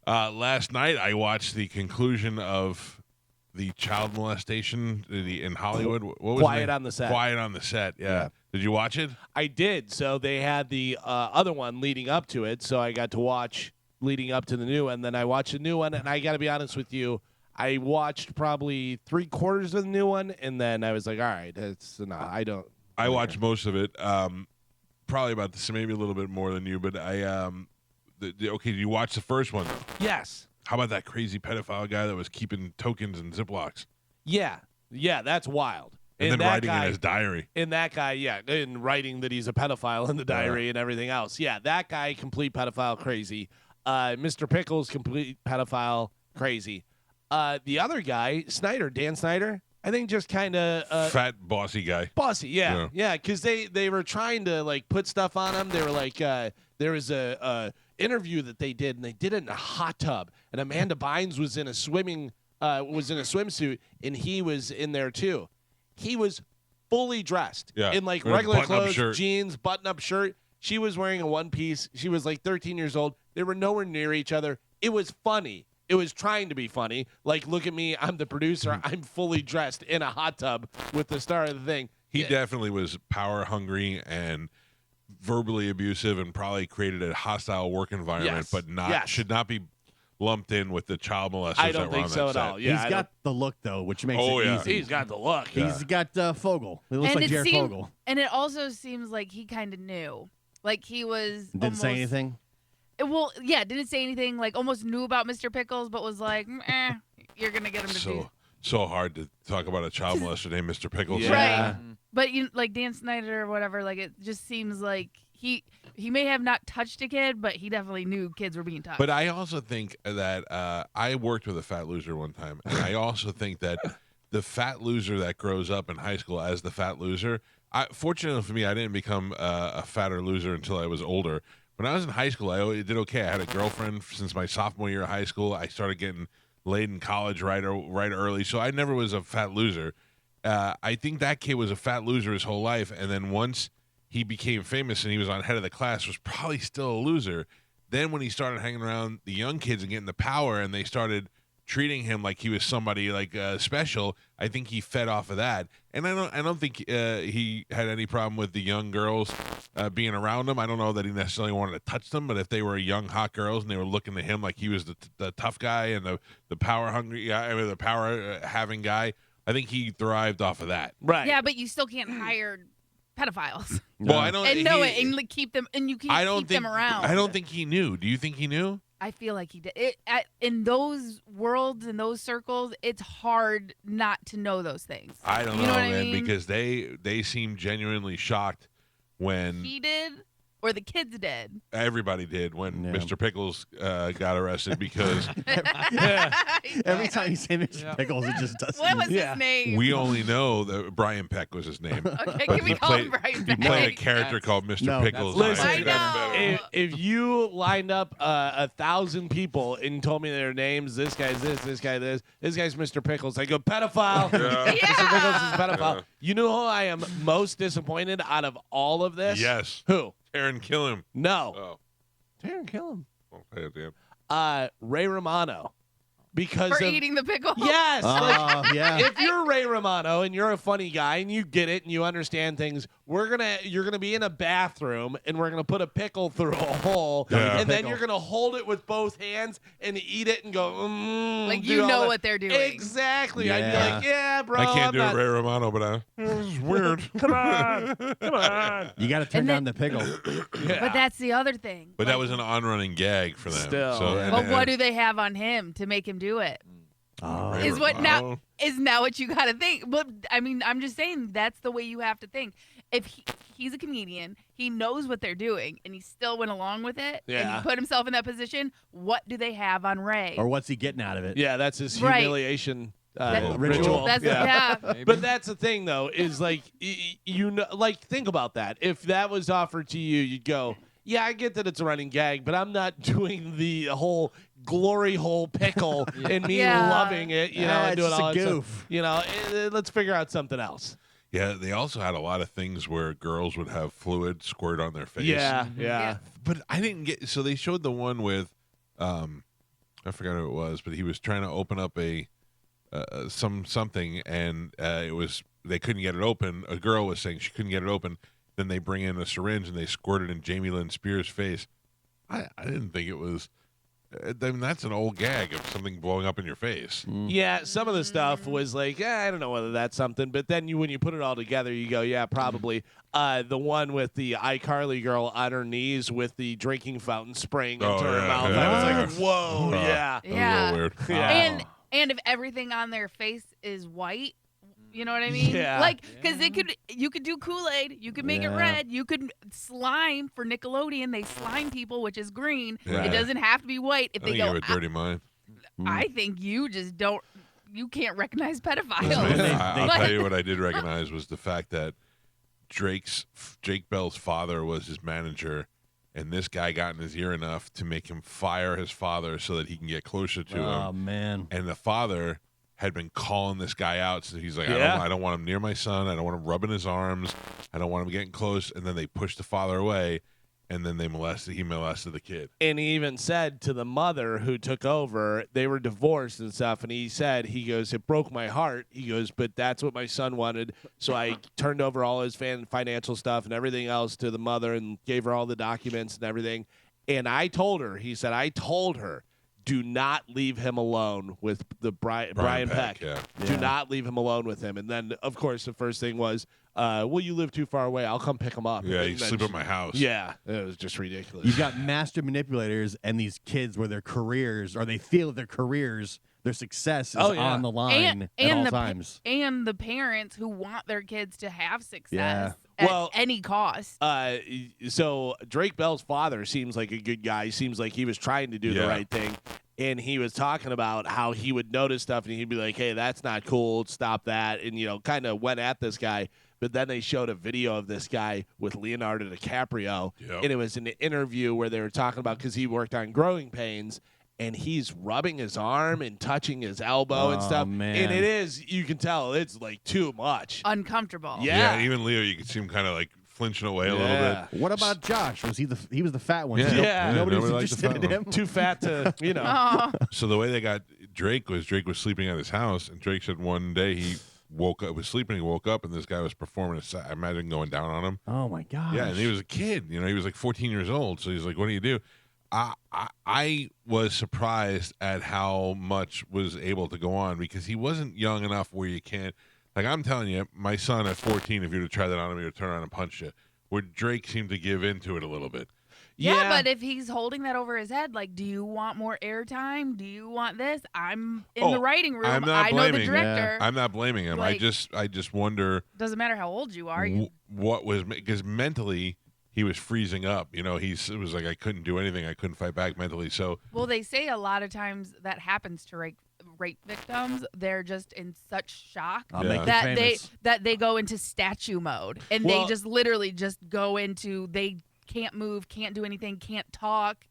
Last night, I watched the conclusion of the child molestation in Hollywood. What was Quiet on the Set. Quiet on the Set, yeah. Did you watch it? I did. So they had the other one leading up to it, so I got to watch leading up to the new one. Then I watched the new one, and I got to be honest with you, I watched probably 3/4 of the new one, and then I was like, all right, it's enough. I watched most of it. Probably about the same, maybe a little bit more than you, but okay, did you watch the first one? Yes. How about that crazy pedophile guy that was keeping tokens in Ziplocs? Yeah, that's wild. And then writing in his diary. And that guy, and writing that he's a pedophile in the diary and everything else. Yeah, that guy, complete pedophile crazy. Mr. Pickles, complete pedophile crazy. The other guy, Dan Snyder, I think just kind of fat, bossy guy. Bossy, yeah, because they were trying to like put stuff on him. They were like, there was a interview that they did, and they did it in a hot tub, and Amanda Bynes was in a swimsuit, and he was in there too. He was fully dressed in like regular clothes, jeans, button-up shirt. She was wearing a one piece. She was like 13 years old. They were nowhere near each other. It was funny. It was trying to be funny. Like, look at me. I'm the producer. I'm fully dressed in a hot tub with the star of the thing. He definitely was power hungry and verbally abusive and probably created a hostile work environment, but should not be lumped in with the child molesters. I don't think so at all. Yeah, he's got the look, though, which makes it easy. He's got the look. He's got Fogel. He looks like Jared Fogle. And it also seems like he kind of knew. Like he was Didn't say anything? Well, yeah, didn't say anything. Like almost knew about Mr. Pickles, but was like, you're going to get him to do. So hard to talk about a child molester named Mr. Pickles. Yeah. Right. But like Dan Snyder or whatever, like it just seems like he may have not touched a kid, but he definitely knew kids were being touched. But I also think that I worked with a fat loser one time, and I also think that the fat loser that grows up in high school as the fat loser, fortunately for me, I didn't become a fatter loser until I was older. When I was in high school, I did okay. I had a girlfriend since my sophomore year of high school. I started getting laid in college right early, so I never was a fat loser. I think that kid was a fat loser his whole life, and then once he became famous and he was on head of the class, was probably still a loser. Then when he started hanging around the young kids and getting the power, and they started treating him like he was somebody like special, I think he fed off of that. And I don't think he had any problem with the young girls being around him. I don't know that he necessarily wanted to touch them, but if they were young hot girls and they were looking to him like he was the tough guy and the power hungry guy, the power having guy, I think he thrived off of that. Right. Yeah, but you still can't hire pedophiles. Well, I don't and keep them keep them around. I don't think he knew. Do you think he knew? I feel like he did. In those worlds, in those circles, it's hard not to know those things. I don't know, man, because they seemed genuinely shocked when he did, or the kids did. Everybody did when Mr. Pickles got arrested because every time you say Mr. Pickles, it just doesn't. What was his name? We only know that Brian Peck was his name. Okay, can we call him Brian Peck? He played a character called Mr. Pickles. Listen, I know. If you lined up 1,000 people and told me their names, this guy's this guy's Mr. Pickles, I go, pedophile. Mr. Pickles is pedophile. Yeah. You know who I am most disappointed out of all of this? Yes. Who? Taron Killam. No. Oh. Taron Killam. Oh, damn. Ray Romano. Because for eating the pickle? Yes. Yeah. If you're Ray Romano and you're a funny guy and you get it and you understand things, you're gonna be in a bathroom and we're gonna put a pickle through a hole and then you're gonna hold it with both hands and eat it and go like you know what they're doing. Exactly. Yeah. I'd be like, yeah, bro. I can't do Ray Romano, but this is weird. Come on. You got to turn down the pickle. But that's the other thing. But that was an on-running gag for them. Still. So, but what do they have on him to make him do it? Is now what you got to think. But I mean, I'm just saying that's the way you have to think. If he's a comedian, he knows what they're doing, and he still went along with it, and he put himself in that position, what do they have on Ray? Or what's he getting out of it? Yeah, that's his humiliation ritual. But that's the thing, though, is like, think about that. If that was offered to you, you'd go, yeah, I get that it's a running gag, but I'm not doing the whole glory hole pickle and me loving it, and doing all that goof. Stuff. Let's figure out something else. Yeah, they also had a lot of things where girls would have fluid squirt on their face. Yeah. But I didn't get. So they showed the one with, I forgot who it was, but he was trying to open up a something, and it was they couldn't get it open. A girl was saying she couldn't get it open. Then they bring in a syringe and they squirt it in Jamie Lynn Spears' face. I didn't think it was. I mean, that's an old gag of something blowing up in your face. Yeah, some of the stuff was like, I don't know whether that's something, but then when you put it all together, you go, yeah, probably. The one with the iCarly girl on her knees with the drinking fountain spraying into her mouth. Yeah. I was like, whoa, yeah. That was a little weird. Yeah. And if everything on their face is white, you know what I mean? Yeah. Like, because you could do Kool-Aid, you could make it red, you could slime for Nickelodeon. They slime people, which is green. Yeah. It doesn't have to be white. If I they think you go, have a dirty mind. I think you just don't. You can't recognize pedophiles. Listen, I'll Like- tell you what I did recognize was the fact that Drake Bell's father was his manager, and this guy got in his ear enough to make him fire his father so that he can get closer to him. Oh man. And the father had been calling this guy out, so he's like, Yeah. I don't want him near my son. I don't want him rubbing his arms. I don't want him getting close. And then they pushed the father away, and then he molested the kid. And he even said to the mother who took over, they were divorced and stuff, and he goes, it broke my heart. He goes, but that's what my son wanted. So I turned over all his financial stuff and everything else to the mother and gave her all the documents and everything. And I told her, do not leave him alone with the Brian Peck. Yeah. Do not leave him alone with him. And then, of course, the first thing was, well, you live too far away. I'll come pick him up. Yeah, And you then sleep at my house. Yeah, it was just ridiculous. You've got master manipulators and these kids where their careers, or they feel that their careers, their success is on the line at all times. And the parents who want their kids to have success Yeah. at any cost. So Drake Bell's father seems like a good guy. Seems like he was trying to do the right thing. And he was talking about how he would notice stuff and he'd be like, hey, that's not cool. Stop that. And, kind of went at this guy. But then they showed a video of this guy with Leonardo DiCaprio. Yep. And it was an interview where they were talking about, because he worked on Growing Pains, and he's rubbing his arm and touching his elbow and stuff. Man. And it is, you can tell, it's like too much. Uncomfortable. Yeah. Even Leo, you could see him kind of like flinching away a little bit. What about Josh? Was he was the fat one? Yeah. too? Yeah. Nobody was Nobody liked the interested in fat him. Too fat to, Oh. So the way they got Drake was sleeping at his house, and Drake said one day he was sleeping, he woke up, and this guy was performing I imagine going down on him. Oh my gosh. Yeah, and he was a kid. He was like 14 years old. So he's like, "What do you do?" I was surprised at how much was able to go on, because he wasn't young enough where you can't. Like, I'm telling you, my son at 14, if you were to try that on him, he would turn around and punch you. Where Drake seemed to give into it a little bit. Yeah, but if he's holding that over his head, like, do you want more airtime? Do you want this? I'm in the writing room. I'm not I know the blaming. director. I'm not blaming him. Like, I just wonder doesn't matter how old you are. what was, because mentally he was freezing up. It was like I couldn't do anything. I couldn't fight back mentally. So Well, they say a lot of times that happens to rape victims. They're just in such shock I'll make you that they go into statue mode, and they just literally just go into they can't move, can't do anything, can't talk,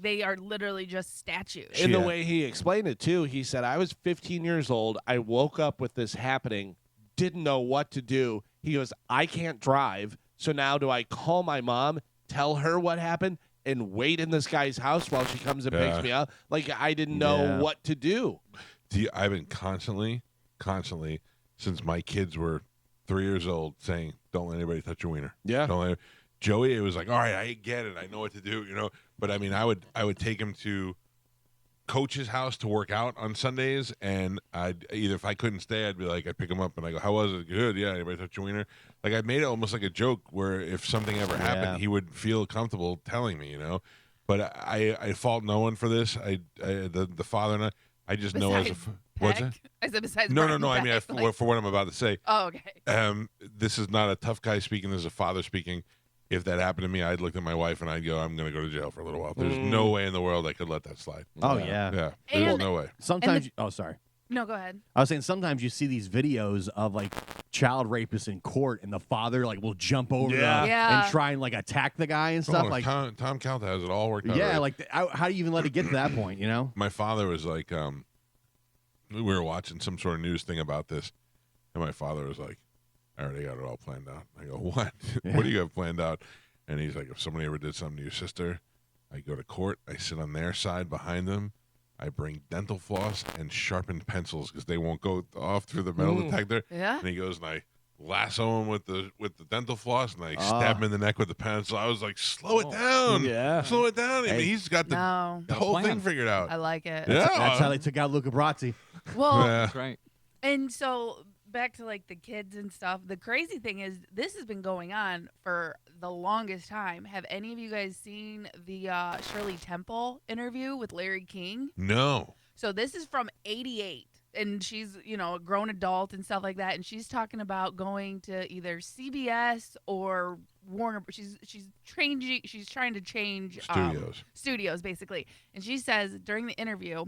they are literally just statues. In the way he explained it, too, he said, I was 15 years old. I woke up with this happening, didn't know what to do. He goes, I can't drive. So now do I call my mom, tell her what happened, and wait in this guy's house while she comes and picks me up? Like, I didn't know what to do. I've been constantly, since my kids were 3 years old, saying, don't let anybody touch your wiener. Yeah. Don't let Joey, it was like, all right, I get it. I know what to do, But, I mean, I would take him to Coach's house to work out on Sundays, and either if I couldn't stay, I'd be like, I'd pick him up, and I go, how was it? Good, yeah, anybody touch your wiener? Like, I made it almost like a joke where if something ever happened, he would feel comfortable telling me, But I fault no one for this. The father and I just know as a... What's that? I said besides No. Brian I mean, Peck, for what I'm about to say. Oh, okay. This is not a tough guy speaking. This is a father speaking. If that happened to me, I'd look at my wife and I'd go, I'm going to go to jail for a little while. There's no way in the world I could let that slide. Oh, yeah. Yeah, there's no way. Sometimes, sorry. No, go ahead. I was saying sometimes you see these videos of like child rapists in court, and the father will jump over them and try and attack the guy and stuff. Tom Calta has it all worked out. Yeah, right. how do you even let it get to that point? My father was like, we were watching some sort of news thing about this, and my father was like, I already got it all planned out. I go, what? What do you have planned out? And he's like, if somebody ever did something to your sister, I go to court, I sit on their side behind them, I bring dental floss and sharpened pencils because they won't go off through the metal detector. Yeah. And he goes, and I lasso him with the dental floss, and I stab him in the neck with the pencil. I was like, slow it down. Yeah. Slow it down. I Hey. mean, he's got the whole plan. thing figured out. I like it. Yeah. That's how they took out Luca Brasi. Well, Yeah. That's right. and so back to like the kids and stuff. The crazy thing is this has been going on for the longest time. Have any of you guys seen the Shirley Temple interview with Larry King? No. So this is from '88, and she's a grown adult and stuff like that, and she's talking about going to either CBS or Warner. She's trying to change studios basically, and she says during the interview.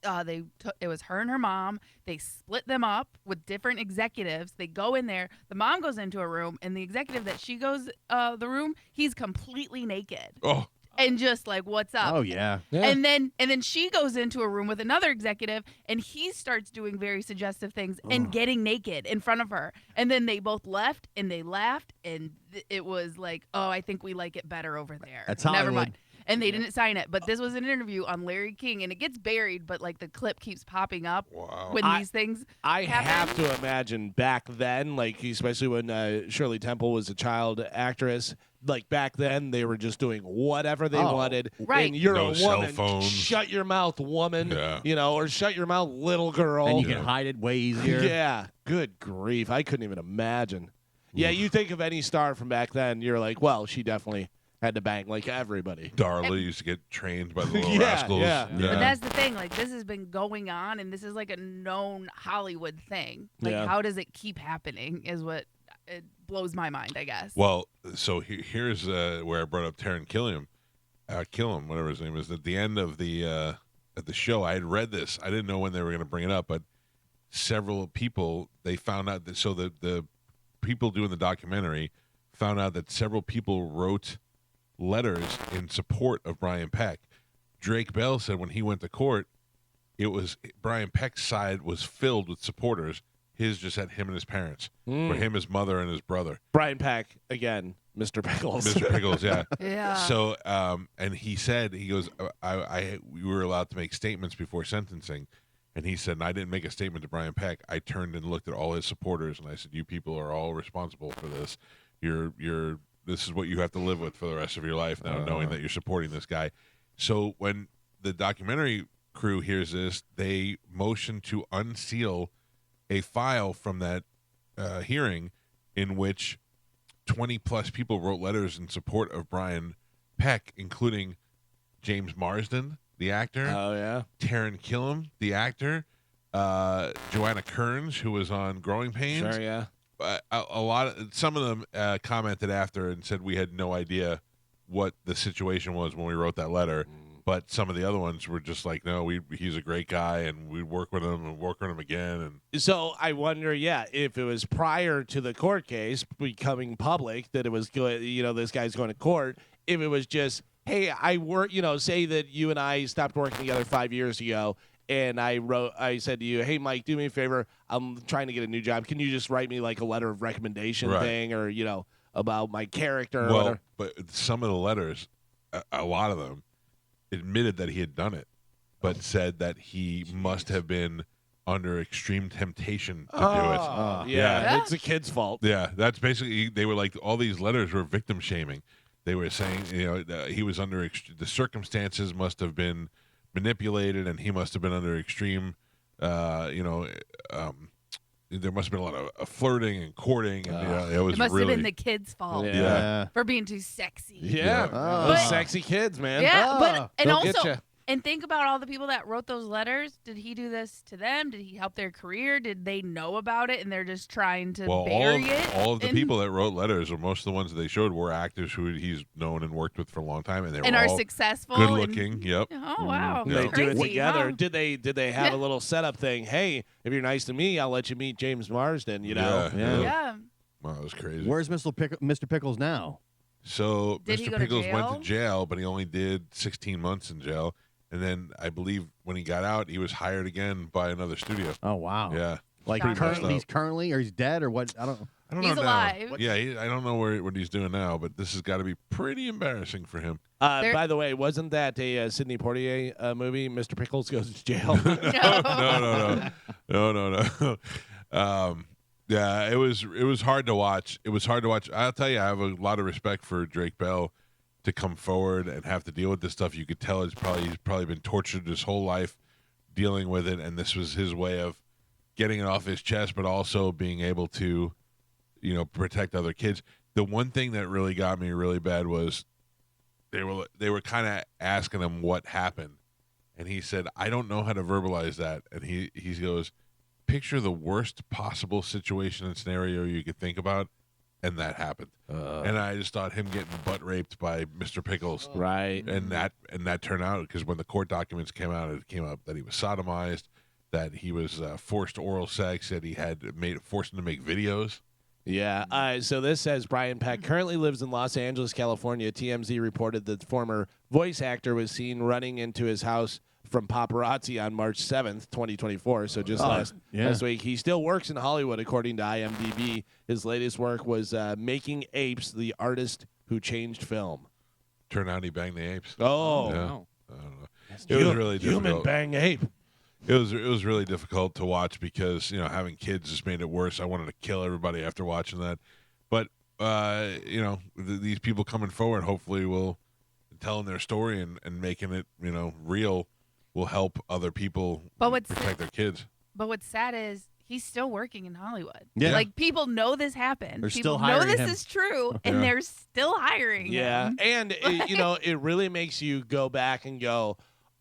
It was her and her mom. They split them up with different executives. They go in there. The mom goes into a room, and the executive that she goes the room, he's completely naked. Oh. And just like, what's up? Oh yeah. And then she goes into a room with another executive, and he starts doing very suggestive things and getting naked in front of her. And then they both left, and they laughed, and it was like, oh, I think we like it better over there. That's Never Hollywood. mind. And they didn't sign it, but this was an interview on Larry King, and it gets buried, but like the clip keeps popping up when these things I happen. have to imagine back then, like especially when Shirley Temple was a child actress, like back then they were just doing whatever they wanted. Right. And you're No a cell woman. phones. Shut your mouth, woman. Yeah. Or shut your mouth, little girl. And you can hide it way easier. Yeah. Good grief. I couldn't even imagine. Yeah, you think of any star from back then, you're like, well, she definitely had to bang like everybody. Darla used to get trained by the little Yeah, rascals. yeah. But that's the thing. Like, this has been going on, and this is like a known Hollywood thing. Like, how does it keep happening is what it blows my mind, I guess. Well, so here's where I brought up Taron Killam, whatever his name is. At the end of the show, I had read this. I didn't know when they were going to bring it up, but several people, they found out that, so the people doing the documentary found out that several people wrote letters in support of Brian Peck. Drake Bell said when he went to court, it was Brian Peck's side was filled with supporters. His just had him and his parents, or him, his mother, and his brother. Brian Peck, again, Mr. Pickles. Mr. Pickles, yeah. Yeah. So, and he said, he goes, we were allowed to make statements before sentencing. And he said, and I didn't make a statement to Brian Peck. I turned and looked at all his supporters, and I said, you people are all responsible for this. This is what you have to live with for the rest of your life now, knowing that you're supporting this guy. So when the documentary crew hears this, they motion to unseal a file from that hearing in which 20-plus people wrote letters in support of Brian Peck, including James Marsden, the actor. Oh, yeah. Taron Killam, the actor. Joanna Kearns, who was on Growing Pains. Sure, yeah. Some of them commented after and said we had no idea what the situation was when we wrote that letter. But some of the other ones were just like, no, he's a great guy, and we'd work with him and work with him again. And So I wonder, if it was prior to the court case becoming public that it was good, this guy's going to court. If it was just, hey, I work, say that you and I stopped working together 5 years ago, and I said to you, hey, Mike, do me a favor. I'm trying to get a new job. Can you just write me like a letter of recommendation thing, or about my character? Or whatever? But some of the letters, a lot of them, admitted that he had done it, but said that he must have been under extreme temptation to do it. Yeah, it's a kid's fault. Yeah, that's basically, they were like, all these letters were victim shaming. They were saying, he was under, the circumstances must have been manipulated, and he must have been under extreme, there must have been a lot of flirting and courting, and it was it must really, have been the kids' fault Yeah. for being too sexy. Yeah, Yeah. those sexy kids, man. Yeah, but and They'll get also, ya. and think about all the people that wrote those letters. Did he do this to them? Did he help their career? Did they know about it and they're just trying to bury it? All of the in- people that wrote letters, or most of the ones that they showed, were actors who he's known and worked with for a long time, and they were and are all successful, good and- looking. Yep. Oh wow, Yeah. They do it Crazy, together. huh? Did they have Yeah. a little setup thing? Hey, if you're nice to me, I'll let you meet James Marsden. Yeah. Yeah. Wow, that was crazy. Where's Mr. Pickles now? So Did he Mr. go to Pickles went jail? to jail, but he only did 16 months in jail. And then I believe when he got out, he was hired again by another studio. Oh wow. Yeah. Like Sean he's currently, or he's dead, or what? I don't know. I don't He's know alive. now. Yeah, I don't know what he's doing now, but this has got to be pretty embarrassing for him. By the way, wasn't that a Sidney Poitier movie? Mr. Pickles Goes to Jail. No. Yeah, it was hard to watch. It was hard to watch. I'll tell you, I have a lot of respect for Drake Bell to come forward and have to deal with this stuff. You could tell he's probably been tortured his whole life dealing with it, and this was his way of getting it off his chest, but also being able to, protect other kids. The one thing that really got me really bad was they were kind of asking him what happened, and he said, "I don't know how to verbalize that." And he goes, "Picture the worst possible situation and scenario you could think about." And that happened, and I just thought him getting butt raped by Mr. Pickles, right? And that turned out, because when the court documents came out, it came up that he was sodomized, that he was forced oral sex, that he had forced him to make videos. Yeah. So this says Brian Peck currently lives in Los Angeles, California. TMZ reported that the former voice actor was seen running into his house from paparazzi on March 7th, 2024. So just last week. He still works in Hollywood, according to IMDb. His latest work was Making Apes, the artist who changed film. Turned out he banged the apes. Oh. Yeah. Wow. I don't know. It was really difficult. Human bang ape. It was really difficult to watch because, having kids just made it worse. I wanted to kill everybody after watching that. But, these people coming forward hopefully will, telling their story and making it, real, will help other people protect their kids. But what's sad is he's still working in Hollywood. Yeah. Like, people know this happened. They're People still know hiring this him. is true, and they're still hiring him. And, it really makes you go back and go,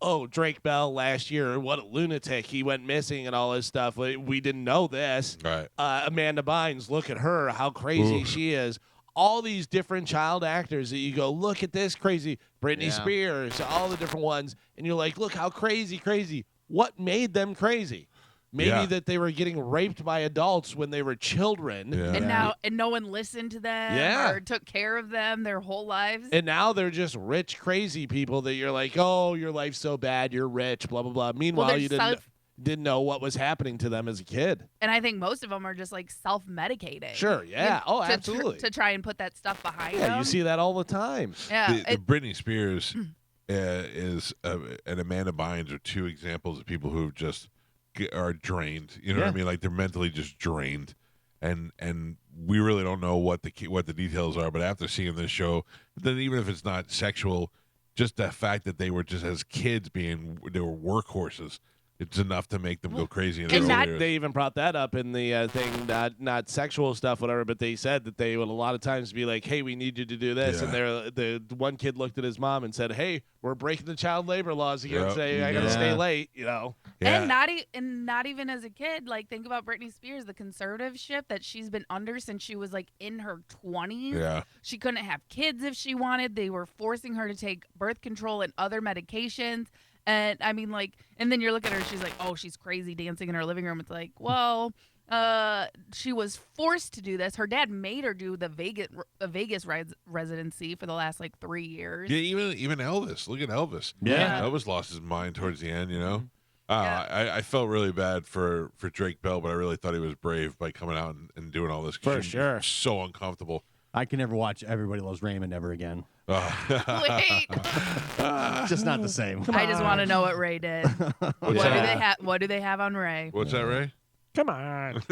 oh, Drake Bell last year, what a lunatic. He went missing and all this stuff. We didn't know this. Right. Amanda Bynes, look at her, how crazy she is. All these different child actors that you go, look at this crazy. Britney Spears, all the different ones. And you're like, look how crazy. What made them crazy? Maybe that they were getting raped by adults when they were children. Yeah. And no one listened to them or took care of them their whole lives. And now they're just rich, crazy people that you're like, oh, your life's so bad, you're rich, blah, blah, blah. Meanwhile, you didn't know what was happening to them as a kid. And I think most of them are just like self-medicating. Sure, yeah. Absolutely. To try and put that stuff behind them. Yeah, you see that all the time. Yeah. The Britney Spears and Amanda Bynes are two examples of people who just are drained. You know what I mean? Like, they're mentally just drained. And we really don't know what the details are, but after seeing this show, then even if it's not sexual, just the fact that they were just, as kids, they were workhorses. It's enough to make them go crazy. They even brought that up in the thing, not sexual stuff, whatever, but they said that they would a lot of times be like, hey, we need you to do this. And the one kid looked at his mom and said, hey, we're breaking the child labor laws again. Say, I got to stay late, Yeah. And not even as a kid. Like, think about Britney Spears, the conservatorship that she's been under since she was like in her 20s. Yeah. She couldn't have kids if she wanted. They were forcing her to take birth control and other medications. And I mean, like, and then you're looking at her, she's like, oh, she's crazy dancing in her living room. It's like, well, she was forced to do this. Her dad made her do the Vegas residency for the last like 3 years. Yeah, even Elvis. Look at Elvis. Yeah. Elvis lost his mind towards the end, I felt really bad for Drake Bell, but I really thought he was brave by coming out and doing all this. For sure. So uncomfortable. I can never watch Everybody Loves Raymond ever again. Wait. Just not the same. I just want to know what Ray did. What do they have on Ray? What's that, Ray? Come on.